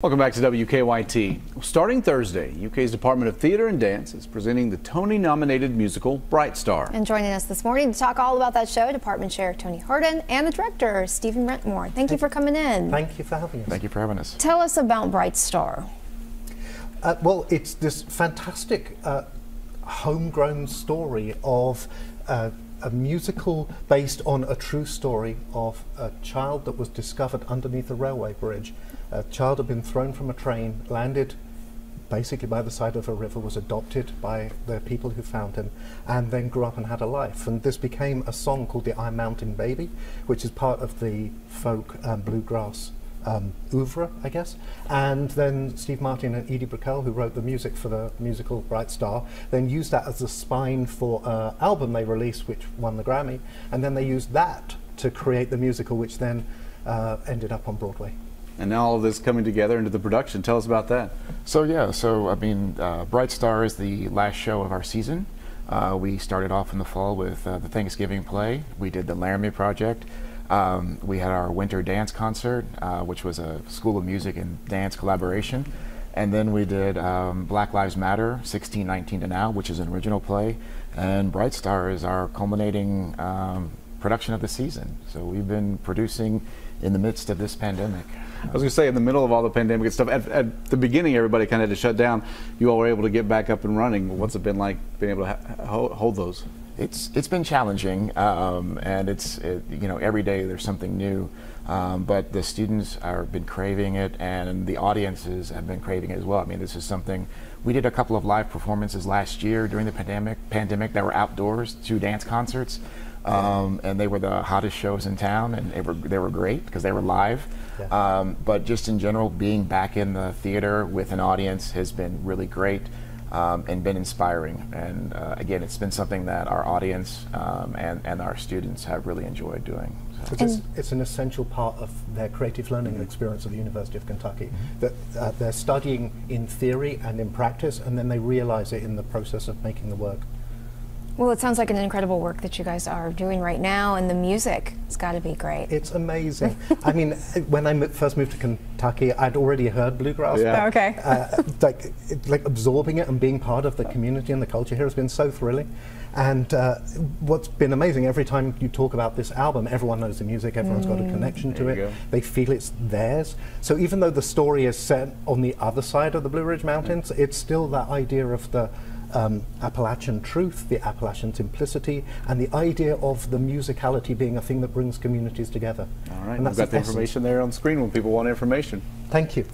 Welcome back to WKYT. Starting Thursday, UK's Department of Theatre and Dance is presenting the Tony-nominated musical Bright Star. And joining us this morning to talk all about that show, Department Chair Tony Hardin and the director, Stephen Wrentmore. Thank you for coming in. Thank you for having us. Thank you for having us. Tell us about Bright Star. Well, it's this fantastic homegrown story of a musical based on a true story of a child that was discovered underneath a railway bridge. A child had been thrown from a train, landed basically by the side of a river, was adopted by the people who found him, and then grew up and had a life. And this became a song called the Iron Mountain Baby, which is part of the folk bluegrass oeuvre, I guess. And then Steve Martin and Edie Brickell, who wrote the music for the musical Bright Star, then used that as the spine for an album they released, which won the Grammy. And then they used that to create the musical, which then ended up on Broadway. And now all of this coming together into the production. Tell us about that. Bright Star is the last show of our season. We started off in the fall with the Thanksgiving play. We did the Laramie Project. We had our winter dance concert, which was a School of Music and Dance collaboration. And then we did Black Lives Matter, 1619 to Now, which is an original play. And Bright Star is our culminating production of the season. So we've been producing in the midst of this pandemic. I was going to say, in the middle of all the pandemic and stuff, at the beginning everybody kind of had to shut down. You all were able to get back up and running. What's it been like being able to hold those? It's been challenging, and every day there's something new. But the students have been craving it, and the audiences have been craving it as well. I mean, this is something we did a couple of live performances last year during the pandemic that were outdoors, 2 dance concerts. And they were the hottest shows in town, and they were great because they were live. Yeah. But just in general, being back in the theater with an audience has been really great and been inspiring. And again, it's been something that our audience and our students have really enjoyed doing. So. It's an essential part of their creative learning experience at the University of Kentucky, that they're studying in theory and in practice, and then they realize it in the process of making the work. Well, it sounds like an incredible work that you guys are doing right now, and the music has got to be great. It's amazing. I mean, when I first moved to Kentucky, I'd already heard bluegrass. Yeah. Okay. Like absorbing it and being part of the community and the culture here has been so thrilling. And what's been amazing, every time you talk about this album, everyone knows the music, everyone's got a connection to it. They feel it's theirs. So even though the story is set on the other side of the Blue Ridge Mountains, it's still that idea of the Appalachian truth, the Appalachian simplicity, and the idea of the musicality being a thing that brings communities together. All right, we've got the information there on screen when people want information. Thank you.